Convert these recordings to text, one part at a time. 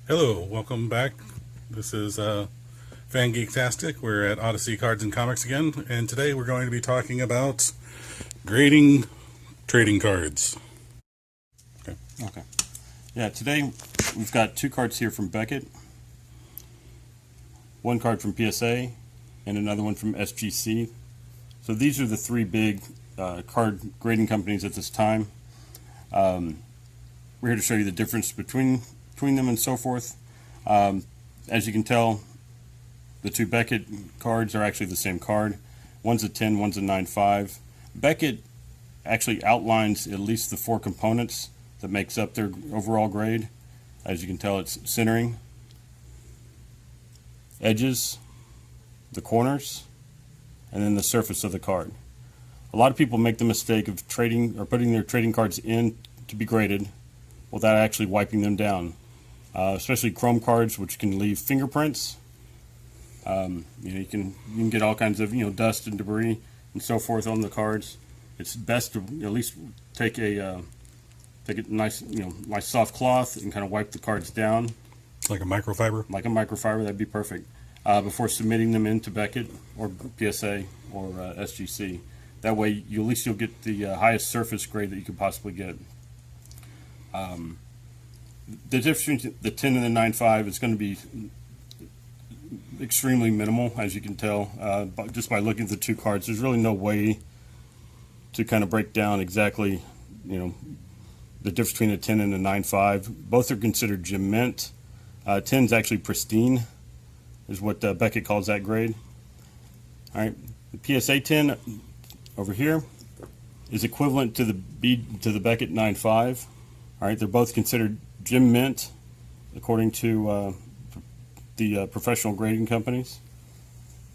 Hello, welcome back. This is Fan Geektastic. We're at Odyssey Cards and Comics again, and today we're going to be talking about grading trading cards. Okay. Yeah, today we've got two cards here from Beckett, one card from PSA, and another one from SGC. So these are the three big card grading companies at this time. We're here to show you the difference between them and so forth. As you can tell, the two Beckett cards are actually the same card. One's a 10, one's a 9.5. Beckett actually outlines at least the four components that makes up their overall grade. As you can tell, it's centering, edges, the corners, and then the surface of the card. A lot of people make the mistake of trading or putting their trading cards in to be graded without actually wiping them down, especially chrome cards, which can leave fingerprints. You can get all kinds of dust and debris and so forth on the cards. It's best to at least take a nice nice soft cloth and kind of wipe the cards down. Like a microfiber? Like a microfiber, that'd be perfect. Before submitting them into Beckett or PSA or SGC. That way, at least you'll get the highest surface grade that you could possibly get. The difference between the 10 and the 9.5 is going to be extremely minimal, as you can tell, just by looking at the two cards. There's really no way to kind of break down exactly, the difference between a 10 and a 9.5. Both are considered gem mint. 10 is actually pristine, is what Beckett calls that grade. All right, the PSA 10 over here is equivalent to the Beckett 9.5. All right, they're both considered gem mint according to the professional grading companies.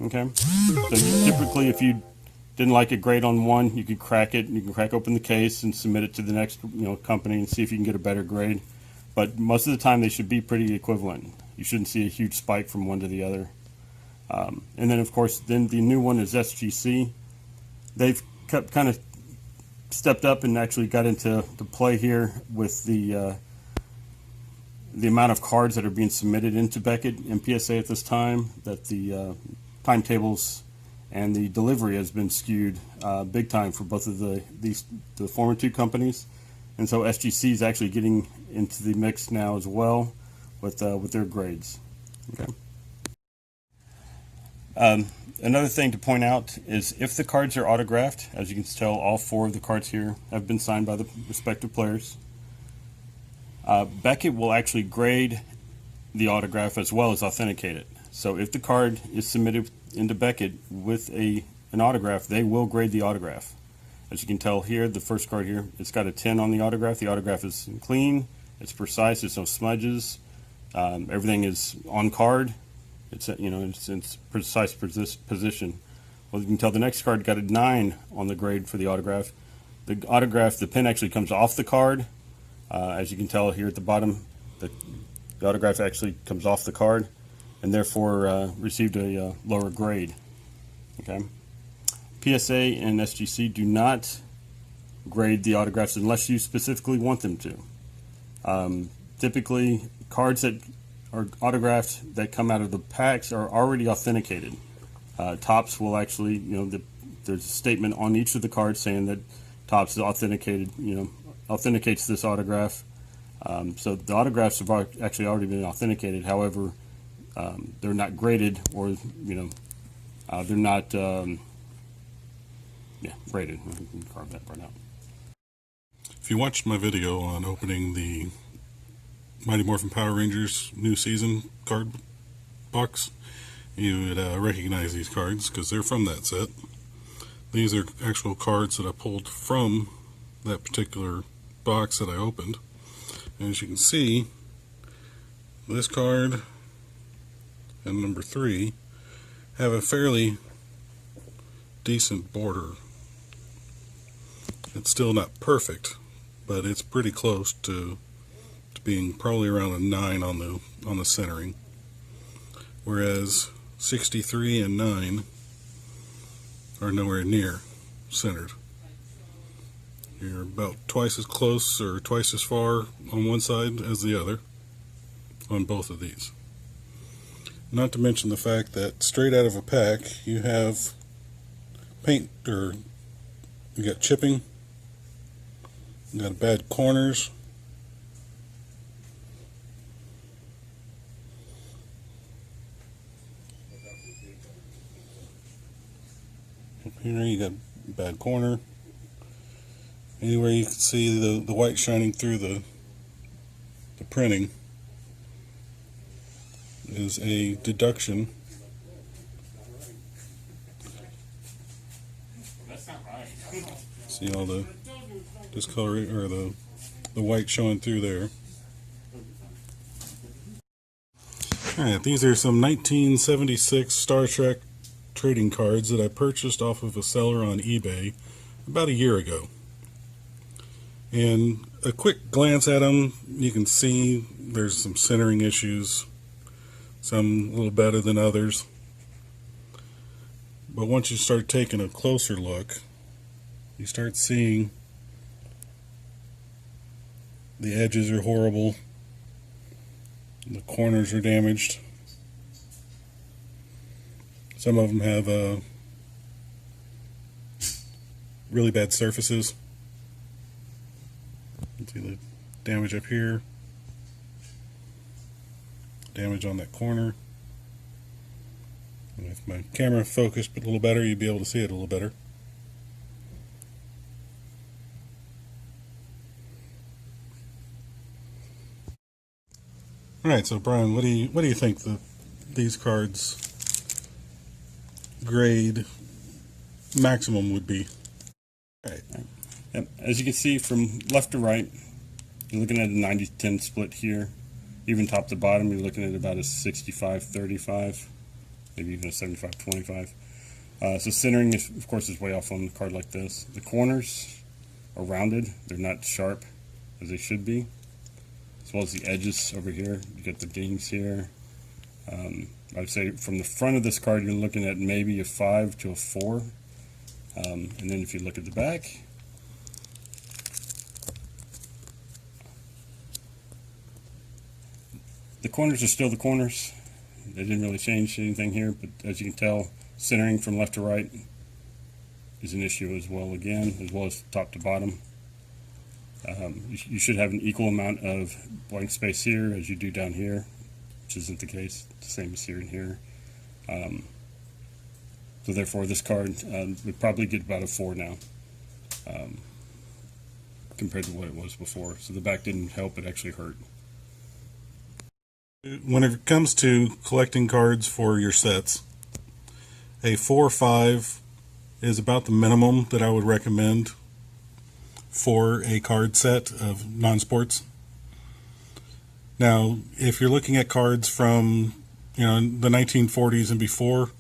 Okay, so typically if you didn't like a grade on one, you could crack it, and you can crack open the case and submit it to the next company and see if you can get a better grade. But most of the time they should be pretty equivalent. You shouldn't see a huge spike from one to the other. And then of course, then the new one is SGC. They've kind of stepped up and actually got into play here with the amount of cards that are being submitted into Beckett and PSA at this time, that the timetables and the delivery has been skewed big time for both of the former two companies. And so SGC is actually getting into the mix now as well with their grades. Okay. Another thing to point out is if the cards are autographed, as you can tell, all four of the cards here have been signed by the respective players. Beckett will actually grade the autograph as well as authenticate it. So if the card is submitted into Beckett with an autograph, they will grade the autograph. As you can tell here, the first card here, it's got a 10 on the autograph. The autograph is clean, it's precise, there's no smudges, everything is on card. It's it's in precise position. Well, you can tell the next card got a 9 on the grade for the autograph. The pen actually comes off the card. As you can tell here at the bottom, the autograph actually comes off the card, and therefore received a lower grade. Okay. PSA and SGC do not grade the autographs unless you specifically want them to. Typically, cards that are autographed that come out of the packs are already authenticated. Topps will actually, there's a statement on each of the cards saying that Topps is authenticated, authenticates this autograph. So the autographs have actually already been authenticated. However, they're not graded, or they're not graded. We can carve that part out. If you watched my video on opening the Mighty Morphin Power Rangers new season card box, you would recognize these cards because they're from that set. These are actual cards that I pulled from that particular box that I opened. And as you can see, this card and number 3 have a fairly decent border. It's still not perfect, but it's pretty close to being probably around a 9 on the centering, whereas 63 and 9 are nowhere near centered. You're about twice as close or twice as far on one side as the other, on both of these. Not to mention the fact that straight out of a pack you have paint, or you got chipping, you got bad corners, up here you got bad corner. Anywhere you can see the white shining through the printing is a deduction. See all the discoloration, or the white showing through there. Alright, these are some 1976 Star Trek trading cards that I purchased off of a seller on eBay about a year ago. And a quick glance at them, you can see there's some centering issues, some a little better than others. But once you start taking a closer look, you start seeing the edges are horrible, the corners are damaged. Some of them have really bad surfaces. You can see the damage up here, damage on that corner. And if my camera focused a little better, you'd be able to see it a little better. All right, so Brian, what do you think these cards grade maximum would be? All right. Yep. As you can see from left to right, you're looking at a 90-10 split here. Even top to bottom, you're looking at about a 65-35, maybe even a 75-25. So centering, of course, is way off on a card like this. The corners are rounded; they're not sharp as they should be. As well as the edges over here, you get the dings here. I'd say from the front of this card, you're looking at maybe a 5 to a 4, and then if you look at the back. The corners are still the corners. They didn't really change anything here, but as you can tell, centering from left to right is an issue as well again, as well as top to bottom. You should have an equal amount of blank space here as you do down here, which isn't the case. It's the same as here and here. So therefore this card would probably get about a 4 now, compared to what it was before. So the back didn't help, it actually hurt. When it comes to collecting cards for your sets, a 4 or 5 is about the minimum that I would recommend for a card set of non-sports. Now, if you're looking at cards from, the 1940s and before,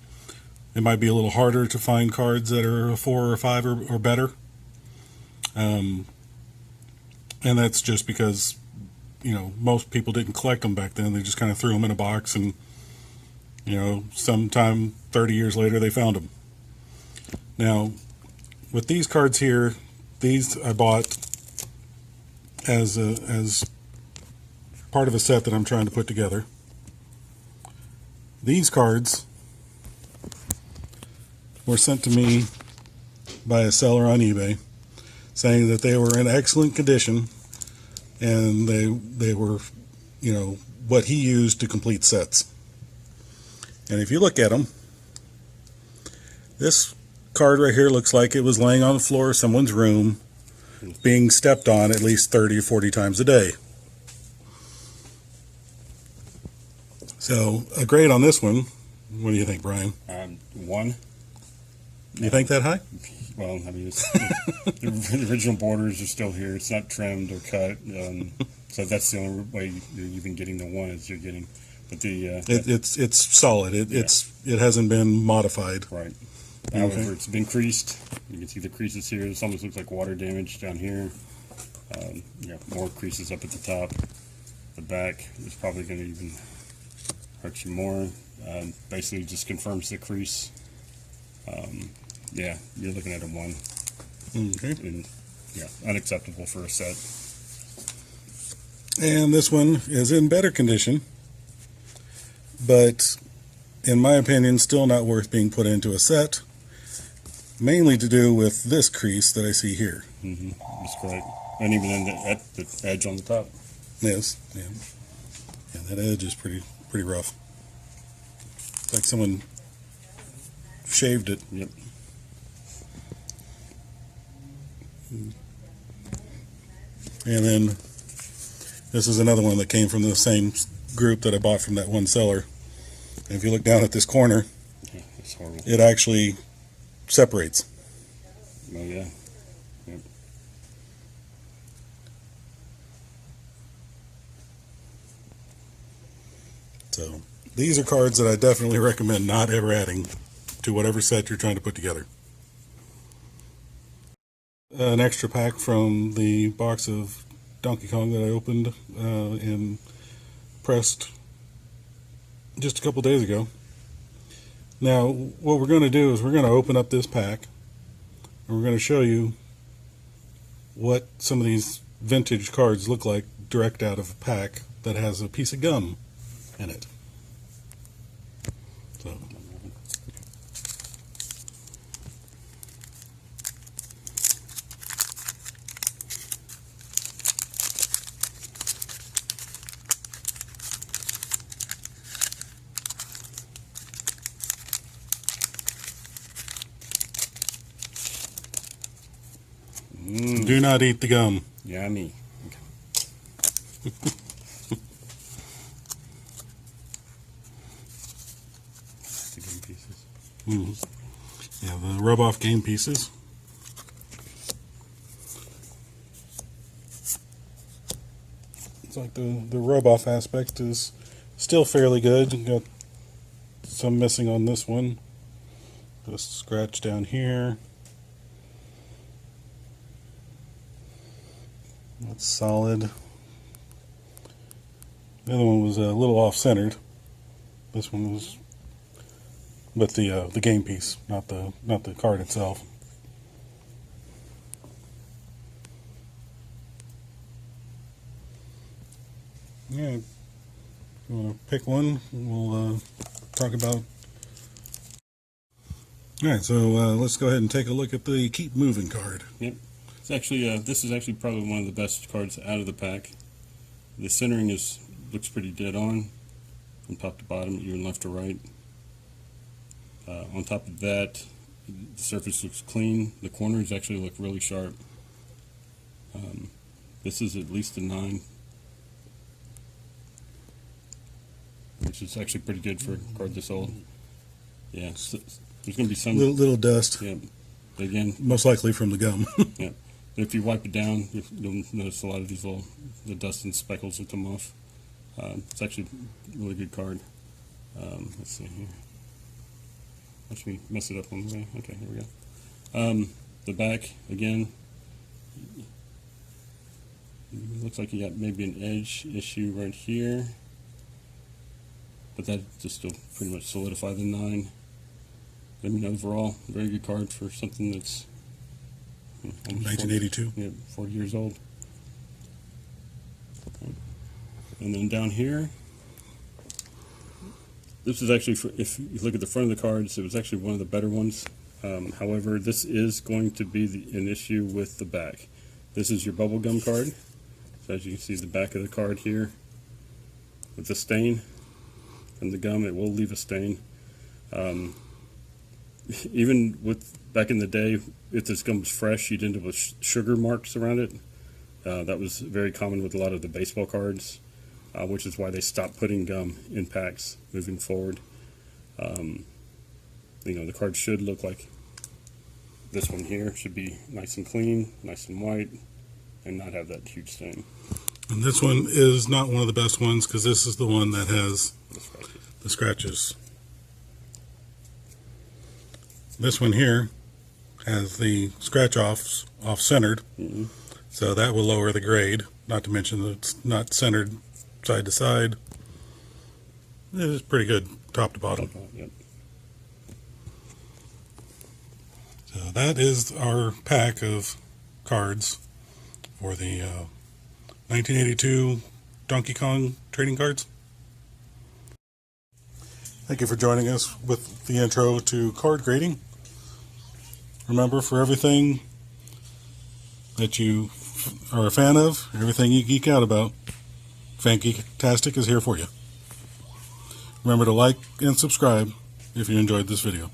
it might be a little harder to find cards that are a 4 or 5 or better. And that's just because most people didn't collect them back then. They just kind of threw them in a box, and sometime 30 years later they found them. Now, with these cards here, these I bought as part of a set that I'm trying to put together. These cards were sent to me by a seller on eBay, saying that they were in excellent condition, and they were, what he used to complete sets. And if you look at them, this card right here looks like it was laying on the floor of someone's room, being stepped on at least 30 or 40 times a day. So a grade on this one, what do you think, Brian? 1. You think that high? Well, I mean, the original borders are still here. It's not trimmed or cut, so that's the only way you're even getting the 1 is you're getting. But it's solid. It hasn't been modified. Right. However, it's been creased. You can see the creases here. This almost looks like water damage down here. More creases up at the top. The back is probably going to even hurt you more. Basically, just confirms the crease. You're looking at a 1. Okay. And, unacceptable for a set. And this one is in better condition. but in my opinion, still not worth being put into a set. Mainly to do with this crease that I see here. That's correct. And even at the edge on the top. Yes, yeah. Yeah, that edge is pretty rough. It's like someone shaved it. Yep. And then this is another one that came from the same group that I bought from that one seller. And if you look down at this corner, Yeah, it's horrible. it actually separates. Oh yeah. Yep. So these are cards that I definitely recommend not ever adding to whatever set you're trying to put together. An extra pack from the box of Donkey Kong that I opened and pressed just a couple days ago. Now, what we're going to do is we're going to open up this pack and we're going to show you what some of these vintage cards look like direct out of a pack that has a piece of gum in it. So, do not eat the gum. Yummy. The game pieces. Yeah, the rub-off game pieces. It's like the rub-off aspect is still fairly good. You got some missing on this one. Just scratch down here. That's solid. The other one was a little off-centered. This one was with the game piece, not the card itself. Yeah, if you want to pick one, we'll talk about. All right, so let's go ahead and take a look at the Keep Moving card. Yep. It's actually this is actually probably one of the best cards out of the pack. The centering looks pretty dead on, from top to bottom, even left to right. On top of that, the surface looks clean. The corners actually look really sharp. This is at least a 9, which is actually pretty good for a card this old. Yeah, so there's going to be some Little dust, Yeah, again, most likely from the gum. yeah. If you wipe it down, you'll notice a lot of the dust and speckles will come off. It's actually a really good card. Let's see here. Watch me mess it up on the way. Okay, here we go. The back, again, looks like you got maybe an edge issue right here. But that just still pretty much solidify the 9. I mean, overall, very good card for something that's 1982. 40 years old. And then down here, this is actually, if you look at the front of the cards, it was actually one of the better ones. However, this is going to be an issue with the back. This is your bubblegum card. So as you can see, the back of the card here, with the stain from the gum, it will leave a stain. Even with back in the day, if this gum was fresh, you'd end up with sugar marks around it. That was very common with a lot of the baseball cards, which is why they stopped putting gum in packs moving forward. The card should look like this one here. Should be nice and clean, nice and white, and not have that huge stain. And this one is not one of the best ones because this is the one that has the scratches. This one here has the scratch offs off-centered, so that will lower the grade, not to mention that it's not centered side to side. It is pretty good top to bottom. Yep. So that is our pack of cards for the 1982 Donkey Kong trading cards. Thank you for joining us with the intro to card grading. Remember, for everything that you are a fan of, everything you geek out about, Fan Geektastic is here for you. Remember to like and subscribe if you enjoyed this video.